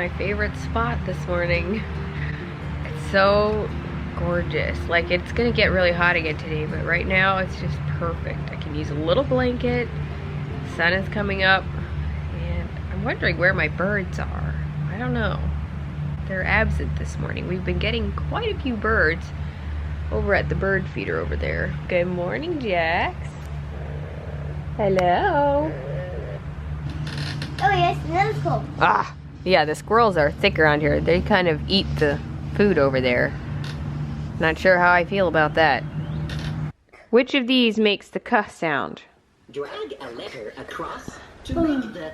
my favorite spot this morning. It's so gorgeous. Like, it's gonna get really hot again today, but right now it's just perfect. I can use a little blanket. The sun is coming up, and I'm wondering where my birds are. I don't know. They're absent this morning. We've been getting quite a few birds over at the bird feeder over there. Good morning, Jax. Hello. Oh yes, that's cool. Ah, yeah, the squirrels are thick around here. They kind of eat the food over there. Not sure how I feel about that. Which of these makes the cuh sound? Drag a letter across to make the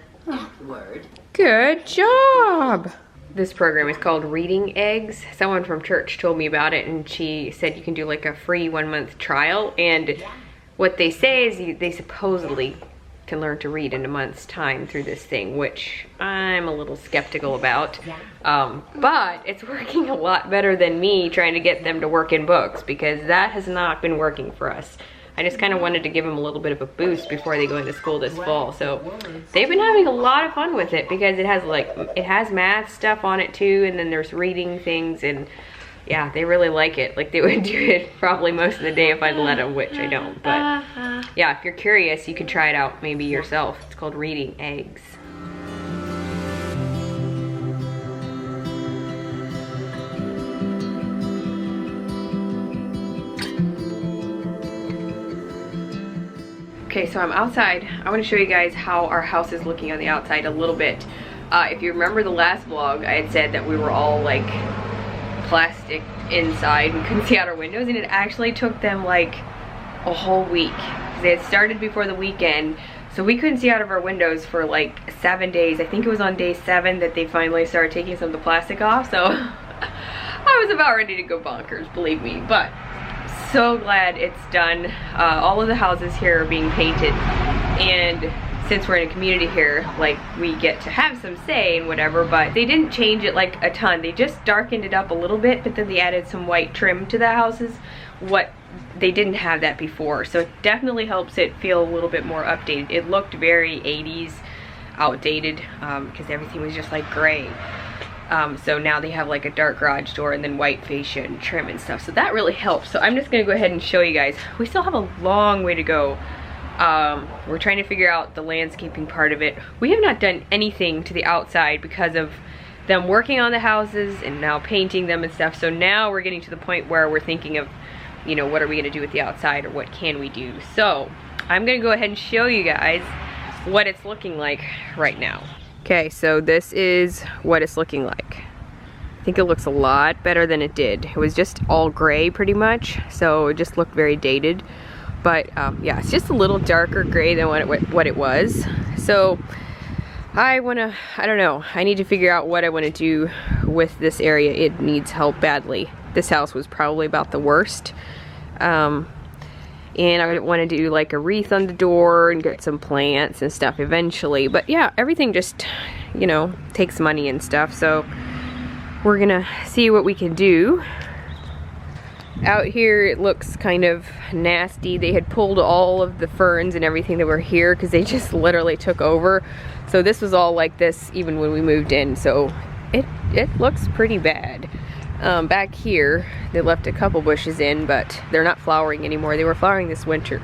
word. Good job! This program is called Reading Eggs. Someone from church told me about it, and she said you can do like a free 1-month trial, and what they say is they supposedly can learn to read in a month's time through this thing, which I'm a little skeptical about. But it's working a lot better than me trying to get them to work in books, because that has not been working for us. I just kind of wanted to give them a little bit of a boost before they go into school this fall. So they've been having a lot of fun with it, because it has math stuff on it too, and then there's reading things, and yeah, they really like it. Like, they would do it probably most of the day if I'd let them, which I don't. But yeah, if you're curious, you could try it out maybe yourself. It's called Reading Eggs. Okay, so I'm outside. I want to show you guys how our house is looking on the outside a little bit. If you remember the last vlog, I had said that we were all like plastic inside. We couldn't see out our windows, and it actually took them like a whole week. They had started before the weekend, so we couldn't see out of our windows for like 7 days. I think it was on day 7 that they finally started taking some of the plastic off, so I was about ready to go bonkers, believe me. But so glad it's done. All of the houses here are being painted, and since we're in a community here, like, we get to have some say in whatever, but they didn't change it like a ton. They just darkened it up a little bit, but then they added some white trim to the houses. They didn't have that before, so it definitely helps it feel a little bit more updated. It looked very 80s outdated, because everything was just like gray. So now they have like a dark garage door and then white fascia and trim and stuff, so that really helps. So I'm just gonna go ahead and show you guys. We still have a long way to go. We're trying to figure out the landscaping part of it. We have not done anything to the outside because of them working on the houses and now painting them and stuff. So now we're getting to the point where we're thinking of, you know, what are we gonna do with the outside, or what can we do? So I'm gonna go ahead and show you guys what it's looking like right now. Okay, so this is what it's looking like. I think it looks a lot better than it did. It was just all gray pretty much, so it just looked very dated. But yeah, it's just a little darker gray than what it was. So I don't know, I need to figure out what I want to do with this area. It needs help badly. This house was probably about the worst. And I want to do like a wreath on the door and get some plants and stuff eventually. But yeah, everything just, you know, takes money and stuff. So we're gonna see what we can do. Out here it looks kind of nasty. They had pulled all of the ferns and everything that were here because they just literally took over. So this was all like this even when we moved in. So it looks pretty bad. Back here they left a couple bushes in, but they're not flowering anymore. They were flowering this winter.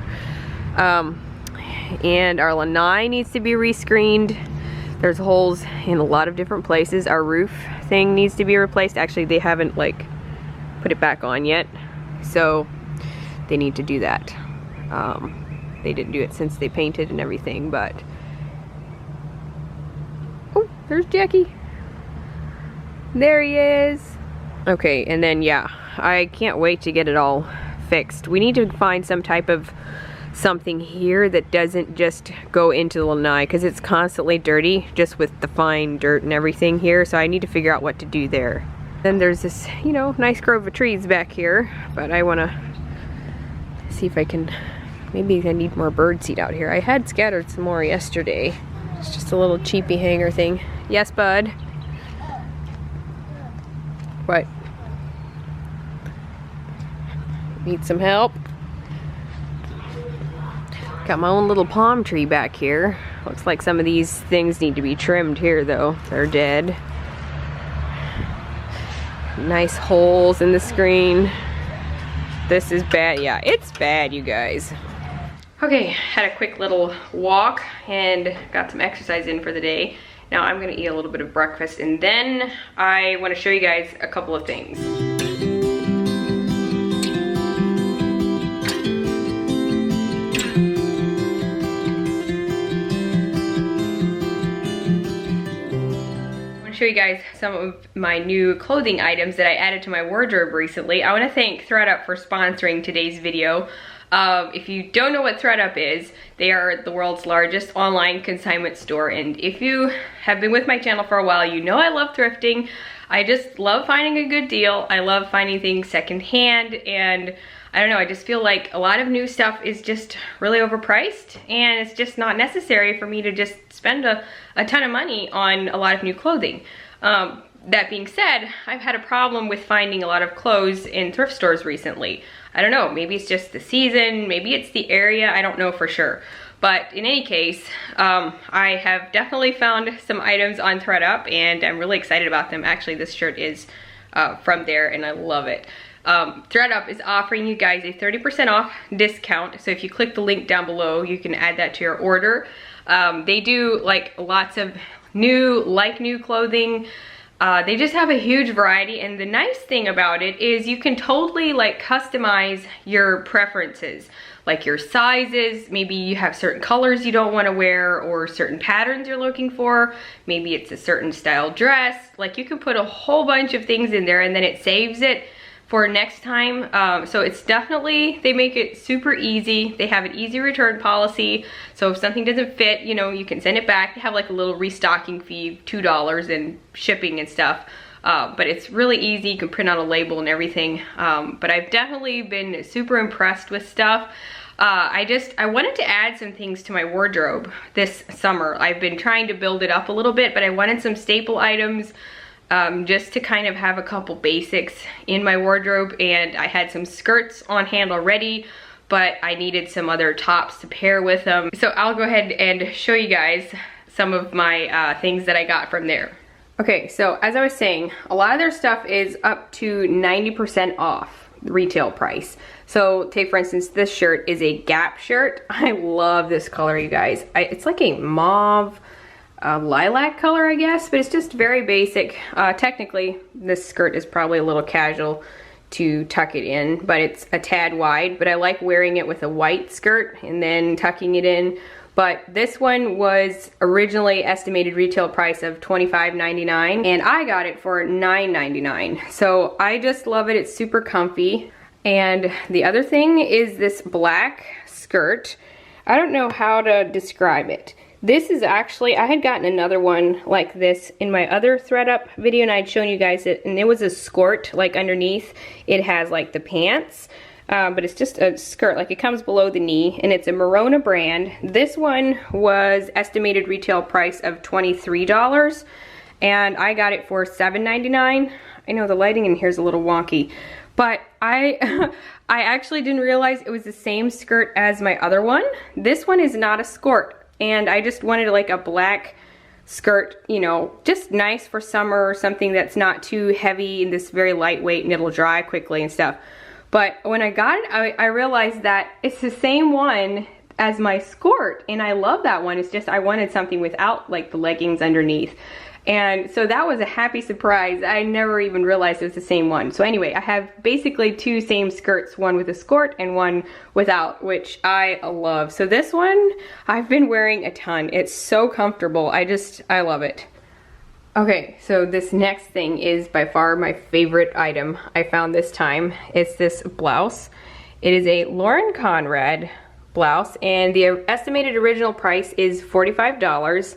And our lanai needs to be rescreened. There's holes in a lot of different places. Our roof thing needs to be replaced. Actually, they haven't like put it back on yet, so they need to do that. They didn't do it since they painted and everything, but oh, there's Jackie. There he is. Okay, and then yeah, I can't wait to get it all fixed. We need to find some type of something here that doesn't just go into the lanai, because it's constantly dirty just with the fine dirt and everything here. So I need to figure out what to do there. Then there's this, you know, nice grove of trees back here, but I want to see if I can, maybe I need more birdseed out here. I had scattered some more yesterday. It's just a little cheapy hanger thing. Yes, bud? What? Need some help? Got my own little palm tree back here. Looks like some of these things need to be trimmed here though. They're dead. Nice holes in the screen. This is bad. Yeah, it's bad, you guys. Okay, had a quick little walk and got some exercise in for the day. Now I'm gonna eat a little bit of breakfast and then I wanna show you guys a couple of things. Show you guys some of my new clothing items that I added to my wardrobe recently. I want to thank ThredUP for sponsoring today's video. If you don't know what ThredUP is, they are the world's largest online consignment store, and if you have been with my channel for a while, you know I love thrifting. I just love finding a good deal. I love finding things secondhand, and I don't know, I just feel like a lot of new stuff is just really overpriced, and it's just not necessary for me to just spend a ton of money on a lot of new clothing. That being said, I've had a problem with finding a lot of clothes in thrift stores recently. I don't know, maybe it's just the season, maybe it's the area, I don't know for sure. But in any case, I have definitely found some items on ThredUp and I'm really excited about them. Actually, this shirt is from there and I love it. ThredUp is offering you guys a 30% off discount. So if you click the link down below, you can add that to your order. They do like lots of new clothing. They just have a huge variety, and the nice thing about it is you can totally like customize your preferences, like your sizes. Maybe you have certain colors you don't want to wear or certain patterns you're looking for. Maybe it's a certain style dress. Like you can put a whole bunch of things in there and then it saves it for next time. So it's definitely, they make it super easy. They have an easy return policy. So if something doesn't fit, you know, you can send it back. They have like a little restocking fee, $2 and shipping and stuff. But it's really easy. You can print out a label and everything. But I've definitely been super impressed with stuff. I wanted to add some things to my wardrobe this summer. I've been trying to build it up a little bit, but I wanted some staple items, just to kind of have a couple basics in my wardrobe, and I had some skirts on hand already, but I needed some other tops to pair with them. So I'll go ahead and show you guys some of my things that I got from there. Okay, so as I was saying, a lot of their stuff is up to 90% off the retail price. So take for instance, this shirt is a Gap shirt. I love this color, you guys. It's like a mauve, lilac color, I guess, but it's just very basic. Technically, this skirt is probably a little casual to tuck it in, but it's a tad wide, but I like wearing it with a white skirt and then tucking it in. But this one was originally estimated retail price of $25.99 and I got it for $9.99. So I just love it. It's super comfy. And the other thing is this black skirt. I don't know how to describe it. This is actually, I had gotten another one like this in my other ThredUp video and I'd shown you guys it, and it was a skirt, like underneath it has like the pants, but it's just a skirt, like it comes below the knee, and it's a Merona brand. This one was estimated retail price of $23 and I got it for $7.99. I know the lighting in here is a little wonky, but I actually didn't realize it was the same skirt as my other one. This one is not a skirt. And I just wanted like a black skirt, you know, just nice for summer or something that's not too heavy and this very lightweight and it'll dry quickly and stuff. But when I got it, I realized that it's the same one as my skirt, and I love that one. It's just I wanted something without like the leggings underneath. And so that was a happy surprise. I never even realized it was the same one. So anyway, I have basically two same skirts, one with a skirt and one without, which I love. So this one I've been wearing a ton. It's so comfortable. I love it. Okay, so this next thing is by far my favorite item I found this time. It's this blouse. It is a Lauren Conrad blouse, and the estimated original price is $45.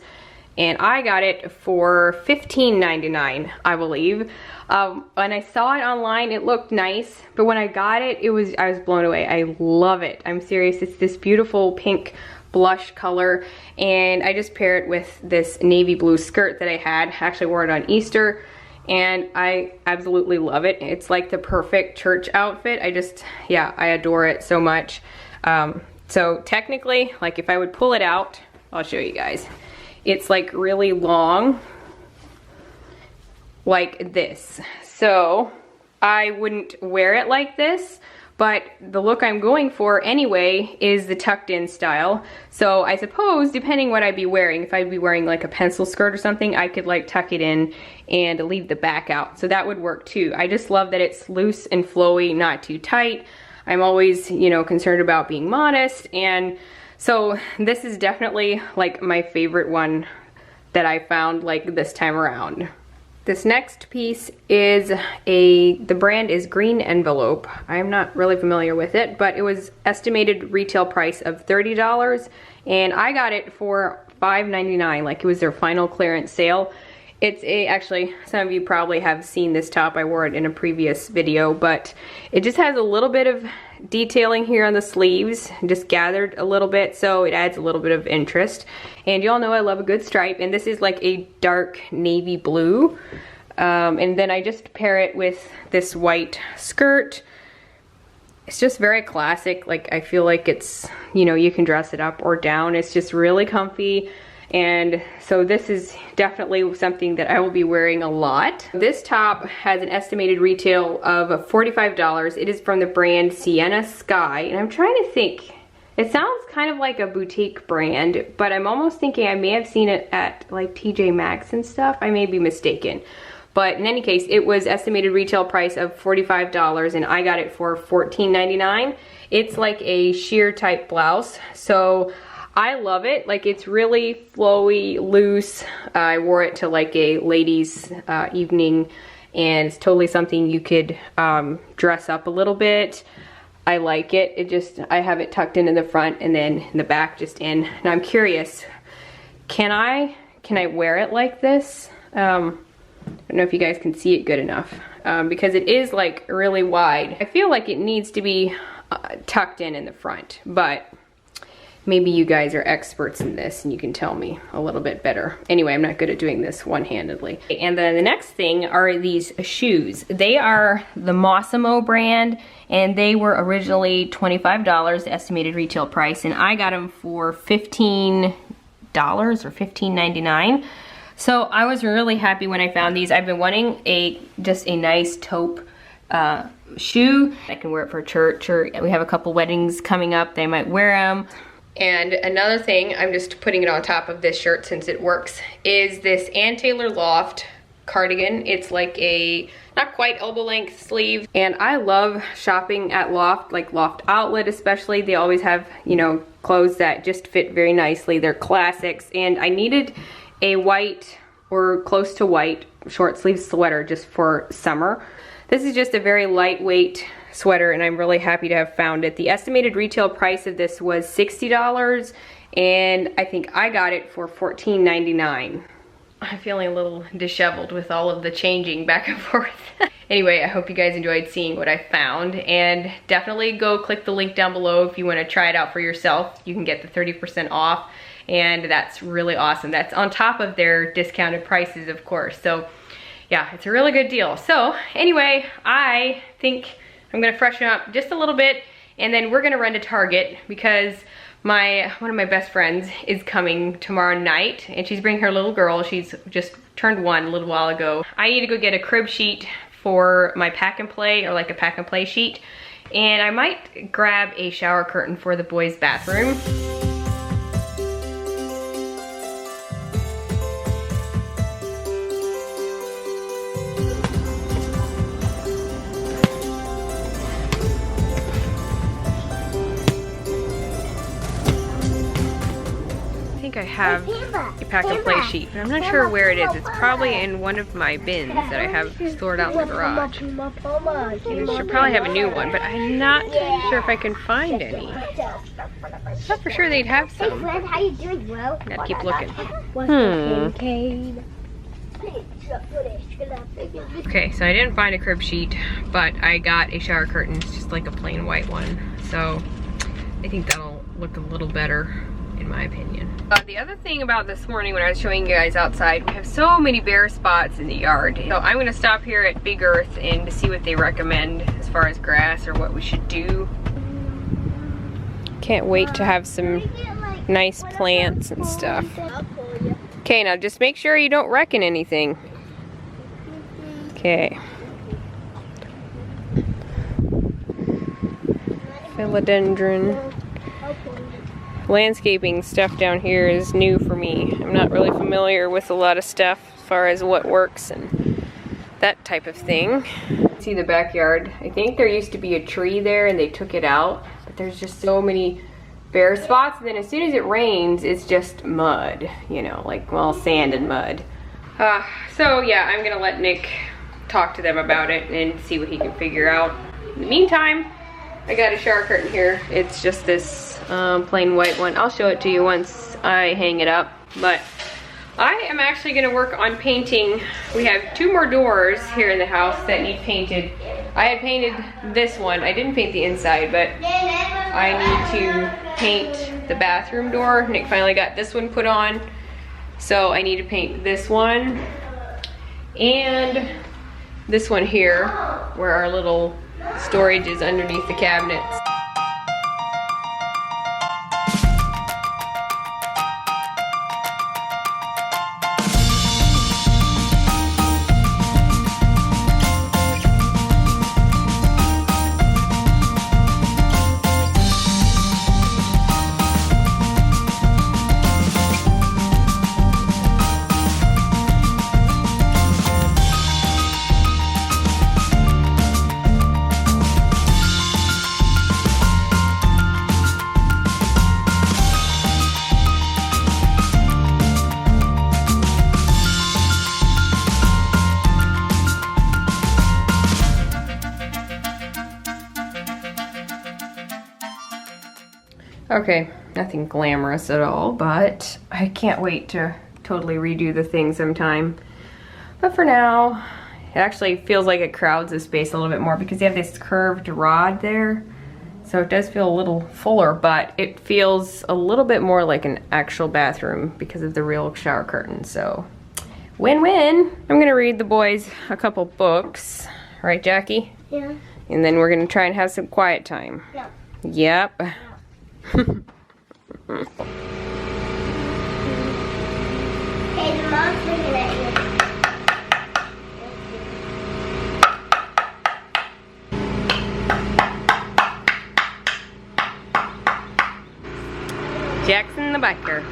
And I got it for $15.99, I believe. When I saw it online, it looked nice, but when I got it, I was blown away. I love it. I'm serious. It's this beautiful pink blush color, and I just pair it with this navy blue skirt that I had. I actually wore it on Easter, and I absolutely love it. It's like the perfect church outfit. I adore it so much. So technically, like if I would pull it out, I'll show you guys. It's like really long. like this. So I wouldn't wear it like this, but the look I'm going for anyway is the tucked in style. So I suppose depending what I'd be wearing, if I'd be wearing like a pencil skirt or something, I could like tuck it in and leave the back out. So that would work too. I just love that it's loose and flowy, not too tight. I'm always, you know, concerned about being modest, and so this is definitely like my favorite one that I found like this time around. This next piece is the brand is Green Envelope. I'm not really familiar with it, but it was estimated retail price of $30, and I got it for $5.99, like it was their final clearance sale. It's actually, some of you probably have seen this top. I wore it in a previous video, but it just has a little bit of detailing here on the sleeves, just gathered a little bit, so it adds a little bit of interest. And y'all know I love a good stripe, and this is like a dark navy blue. And then I just pair it with this white skirt. It's just very classic. Like, I feel like it's, you know, you can dress it up or down. It's just really comfy. And so this is definitely something that I will be wearing a lot. This top has an estimated retail of $45. It is from the brand Sienna Sky. And I'm trying to think, it sounds kind of like a boutique brand, but I'm almost thinking I may have seen it at like TJ Maxx and stuff. I may be mistaken. But in any case, it was estimated retail price of $45 and I got it for $14.99. It's like a sheer type blouse. So I love it. Like, it's really flowy, loose. I wore it to like a ladies evening, and it's totally something you could dress up a little bit. I like it. It just, I have it tucked in the front and then in the back just in. And I'm curious, can I wear it like this? I don't know if you guys can see it good enough because it is like really wide. I feel like it needs to be tucked in the front, but maybe you guys are experts in this and you can tell me a little bit better. Anyway, I'm not good at doing this one-handedly. And then the next thing are these shoes. They are the Mossimo brand, and they were originally $25 estimated retail price, and I got them for $15 or $15.99. So I was really happy when I found these. I've been wanting just a nice taupe shoe. I can wear it for church, or we have a couple weddings coming up. They might wear them. And another thing, I'm just putting it on top of this shirt since it works, is this Ann Taylor Loft cardigan. It's like a, not quite elbow length sleeve. And I love shopping at Loft, like Loft Outlet especially. They always have, you know, clothes that just fit very nicely. They're classics. And I needed a white or close to white short sleeve sweater just for summer. This is just a very lightweight sweater, and I'm really happy to have found it. The estimated retail price of this was $60, and I think I got it for $14.99. I'm feeling a little disheveled with all of the changing back and forth. Anyway, I hope you guys enjoyed seeing what I found, and definitely go click the link down below if you want to try it out for yourself. You can get the 30% off, and that's really awesome. That's on top of their discounted prices, of course. So yeah, it's a really good deal. So anyway, I think I'm gonna freshen up just a little bit, and then we're gonna run to Target because one of my best friends is coming tomorrow night, and she's bringing her little girl. She's just turned 1 a little while ago. I need to go get a crib sheet for my pack and play, or like a pack and play sheet, and I might grab a shower curtain for the boys' bathroom. I have a pack and play sheet, but I'm not sure where it is. It's probably in one of my bins that I have stored out in the garage. And I should probably have a new one, but I'm not sure if I can find any. I'm not for sure they'd have some. Hey friend, how you doing, bro? Gotta keep looking. Okay, so I didn't find a crib sheet, but I got a shower curtain. It's just like a plain white one. So I think that'll look a little better, in my opinion. The other thing about this morning when I was showing you guys outside, we have so many bare spots in the yard. So I'm gonna stop here at Big Earth and to see what they recommend as far as grass or what we should do. Can't wait to have some nice plants and stuff. Okay, now just make sure you don't wreck in anything. Okay. Philodendron. Landscaping stuff down here is new for me. I'm not really familiar with a lot of stuff as far as what works and that type of thing. See the backyard. I think there used to be a tree there and they took it out, but there's just so many bare spots. And then as soon as it rains, it's just mud, you know, like, well, sand and mud. So yeah, I'm gonna let Nick talk to them about it and see what he can figure out. In the meantime, I got a shower curtain here. It's just this plain white one. I'll show it to you once I hang it up. But I am actually gonna work on painting. We have 2 more doors here in the house that need painted. I had painted this one. I didn't paint the inside, but I need to paint the bathroom door. Nick finally got this one put on. So I need to paint this one and this one here where our little storage is underneath the cabinets. Okay, nothing glamorous at all, but I can't wait to totally redo the thing sometime. But for now, it actually feels like it crowds the space a little bit more because you have this curved rod there. So it does feel a little fuller, but it feels a little bit more like an actual bathroom because of the real shower curtain. So win-win. I'm gonna read the boys a couple books. Right, Jackie? Yeah. And then we're gonna try and have some quiet time. Yeah. Yep. Okay, the mom's looking at you. Jackson the biker.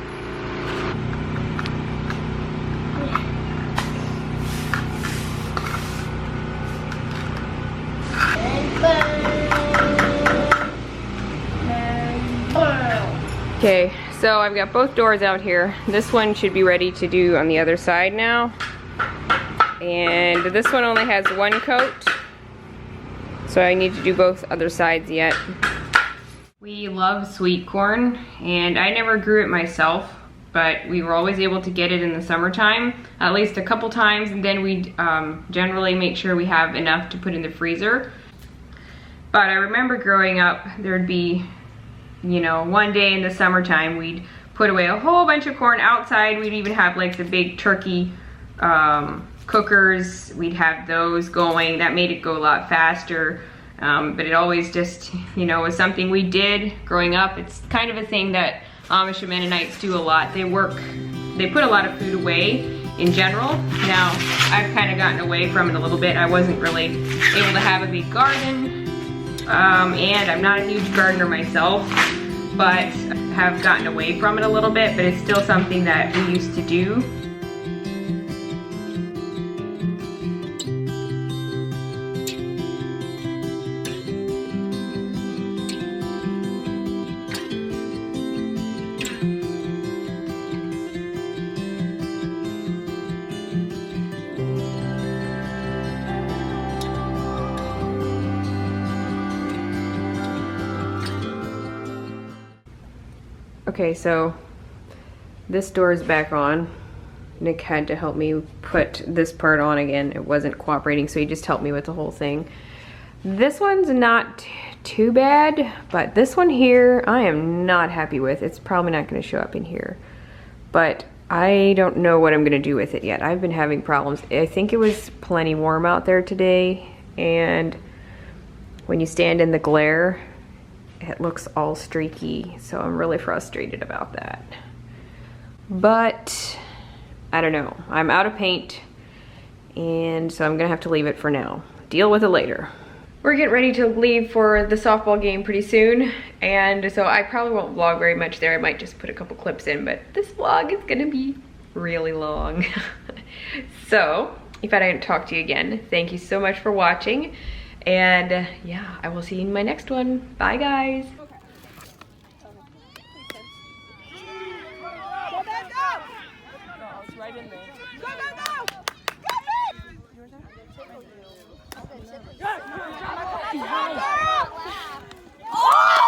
Okay, so I've got both doors out here. This one should be ready to do on the other side now. And this one only has one coat, so I need to do both other sides yet. We love sweet corn, and I never grew it myself, but we were always able to get it in the summertime, at least a couple times, and then we'd generally make sure we have enough to put in the freezer. But I remember growing up, there'd be, you know, one day in the summertime, we'd put away a whole bunch of corn outside. We'd even have like the big turkey cookers. We'd have those going. That made it go a lot faster. But it always just, you know, was something we did growing up. It's kind of a thing that Amish and Mennonites do a lot. They put a lot of food away in general. Now, I've kind of gotten away from it a little bit. I wasn't really able to have a big garden. And I'm not a huge gardener myself, but have gotten away from it a little bit, but it's still something that we used to do. Okay, so this door is back on. Nick had to help me put this part on again. It wasn't cooperating, so he just helped me with the whole thing. This one's not too bad, but this one here, I am not happy with. It's probably not gonna show up in here, but I don't know what I'm gonna do with it yet. I've been having problems. I think it was plenty warm out there today, and when you stand in the glare, it looks all streaky, so I'm really frustrated about that. But I don't know, I'm out of paint, and so I'm gonna have to leave it for now. Deal with it later. We're getting ready to leave for the softball game pretty soon, and so I probably won't vlog very much there. I might just put a couple clips in, but this vlog is gonna be really long. So if I didn't talk to you again, thank you so much for watching, and yeah, I will see you in my next one. Bye guys. Right in there. Go!